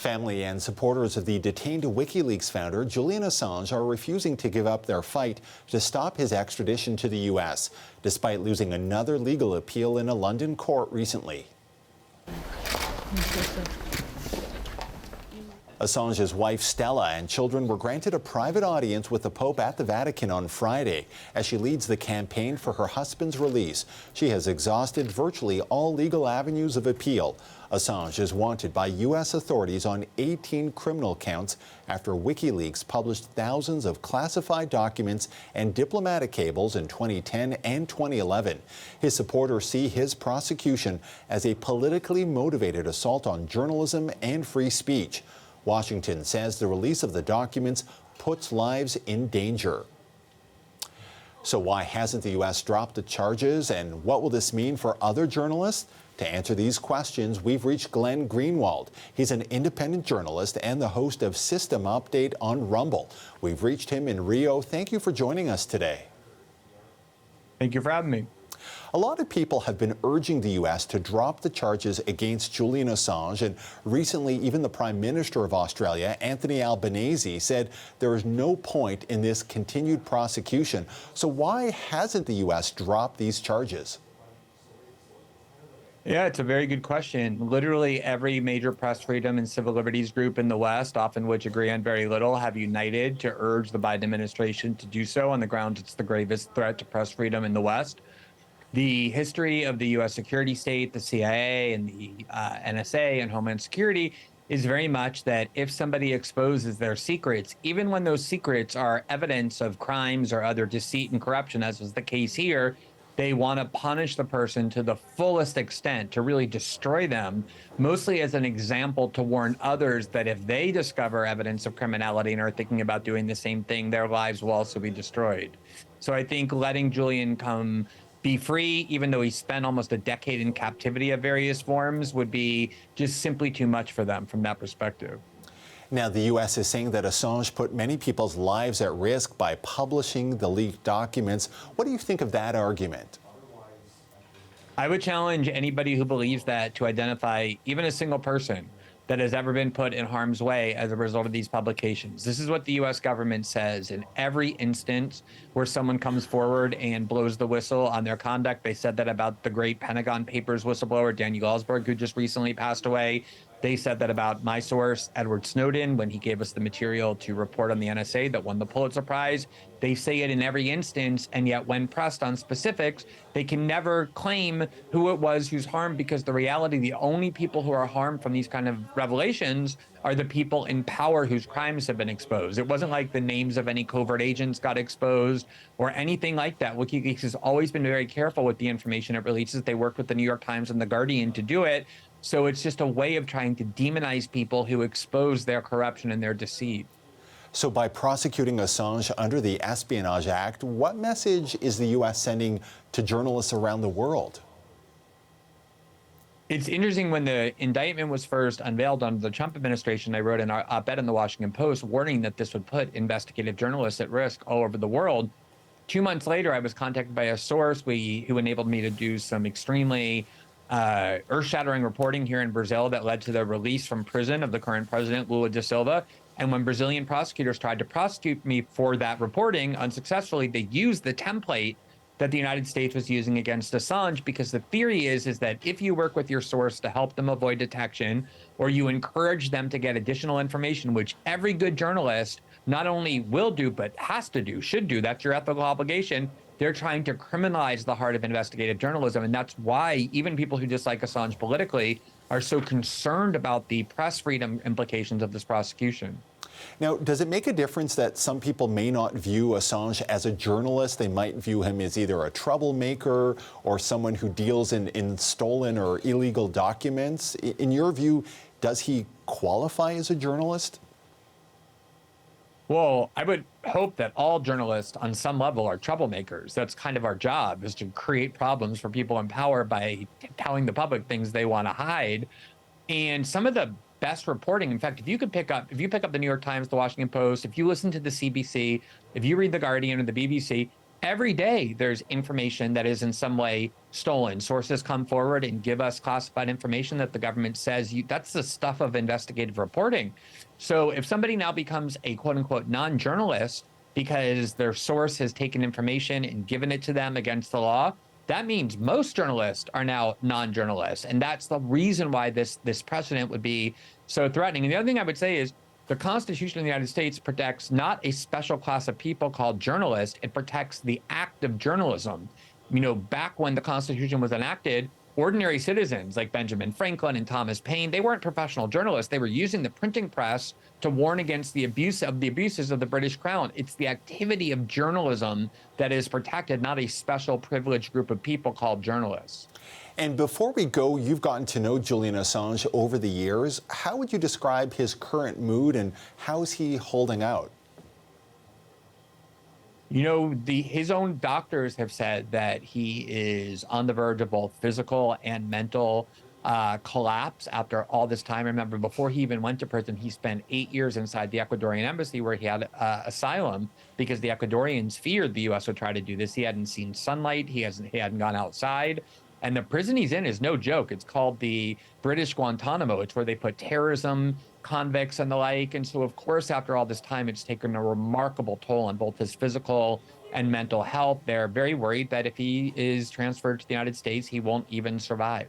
Family and supporters of the detained WikiLeaks founder Julian Assange are refusing to give up their fight to stop his extradition to the U.S., despite losing another legal appeal in a London court recently. Assange's wife Stella and children were granted a private audience with the Pope at the Vatican on Friday as she leads the campaign for her husband's release. She has exhausted virtually all legal avenues of appeal. Assange is wanted by U.S. authorities on 18 criminal counts after WikiLeaks published thousands of classified documents and diplomatic cables in 2010 and 2011. His supporters see his prosecution as a politically motivated assault on journalism and free speech. Washington says the release of the documents puts lives in danger. So why hasn't the U.S. dropped the charges, and what will this mean for other journalists? To answer these questions, we've reached Glenn Greenwald. He's an independent journalist and the host of System Update on Rumble. We've reached him in Rio. Thank you for joining us today. Thank you for having me. A lot of people have been urging the U.S. to drop the charges against Julian Assange, and recently even the Prime Minister of Australia, Anthony Albanese, said there is no point in this continued prosecution. So why hasn't the U.S. dropped these charges? Yeah, it's a very good question. Literally every major press freedom and civil liberties group in the West, often which agree on very little, have united to urge the Biden administration to do so on the grounds it's the gravest threat to press freedom in the West. The history of the U.S. security state, the CIA and the NSA and Homeland Security is very much that if somebody exposes their secrets, even when those secrets are evidence of crimes or other deceit and corruption, as was the case here, they want to punish the person to the fullest extent, to really destroy them, mostly as an example to warn others that if they discover evidence of criminality and are thinking about doing the same thing, their lives will also be destroyed. So I think letting Julian be free, even though he spent almost a decade in captivity of various forms, would be just simply too much for them from that perspective. Now, the U.S. is saying that Assange put many people's lives at risk by publishing the leaked documents. What do you think of that argument? I would challenge anybody who believes that to identify even a single person that has ever been put in harm's way as a result of these publications. This is what the U.S. government says in every instance where someone comes forward and blows the whistle on their conduct. They said that about the great Pentagon Papers whistleblower, Daniel Ellsberg, who just recently passed away. They said that about my source, Edward Snowden, when he gave us the material to report on the NSA that won the Pulitzer Prize. They say it in every instance, and yet when pressed on specifics, they can never claim who it was who's harmed, because the reality, the only people who are harmed from these kind of revelations are the people in power whose crimes have been exposed. It wasn't like the names of any covert agents got exposed or anything like that. WikiLeaks has always been very careful with the information it releases. They worked with the New York Times and the Guardian to do it. So it's just a way of trying to demonize people who expose their corruption and their deceit. So by prosecuting Assange under the Espionage Act, what message is the U.S. sending to journalists around the world? It's interesting, when the indictment was first unveiled under the Trump administration, I wrote an op-ed in the Washington Post warning that this would put investigative journalists at risk all over the world. 2 months later, I was contacted by a source who enabled me to do some extremely earth-shattering reporting here in Brazil that led to the release from prison of the current president, Lula da Silva. And when Brazilian prosecutors tried to prosecute me for that reporting unsuccessfully, they used the template that the United States was using against Assange, because the theory is that if you work with your source to help them avoid detection, or you encourage them to get additional information, which every good journalist not only will do, but has to do, should do, that's your ethical obligation, they're trying to criminalize the heart of investigative journalism. And that's why even people who dislike Assange politically are so concerned about the press freedom implications of this prosecution. Now, does it make a difference that some people may not view Assange as a journalist? They might view him as either a troublemaker or someone who deals in stolen or illegal documents. In your view, does he qualify as a journalist? Well, I would hope that all journalists on some level are troublemakers. That's kind of our job, is to create problems for people in power by telling the public things they want to hide. And some of the best reporting, in fact, if you pick up the New York Times, the Washington Post, if you listen to the CBC, if you read the Guardian or the BBC, Every day there's information that is in some way stolen. Sources come forward and give us classified information that the government says that's the stuff of investigative reporting. So if somebody now becomes a quote unquote non-journalist because their source has taken information and given it to them against the law, that means most journalists are now non-journalists. And that's the reason why this precedent would be so threatening. And the other thing I would say is the Constitution of the United States protects not a special class of people called journalists, it protects the act of journalism. You know, back when the Constitution was enacted, ordinary citizens like Benjamin Franklin and Thomas Paine, they weren't professional journalists. They were using the printing press to warn against the abuses of the British Crown. It's the activity of journalism that is protected, not a special privileged group of people called journalists. And before we go, you've gotten to know Julian Assange over the years. How would you describe his current mood and how's he holding out? You know, his own doctors have said that he is on the verge of both physical and mental collapse after all this time. Remember, before he even went to prison, he spent 8 years inside the Ecuadorian embassy where he had asylum because the Ecuadorians feared the U.S. would try to do this. He hadn't seen sunlight. He hadn't gone outside. And the prison he's in is no joke. It's called the British Guantanamo. It's where they put terrorism convicts and the like. And so, of course, after all this time, it's taken a remarkable toll on both his physical and mental health. They're very worried that if he is transferred to the United States, he won't even survive.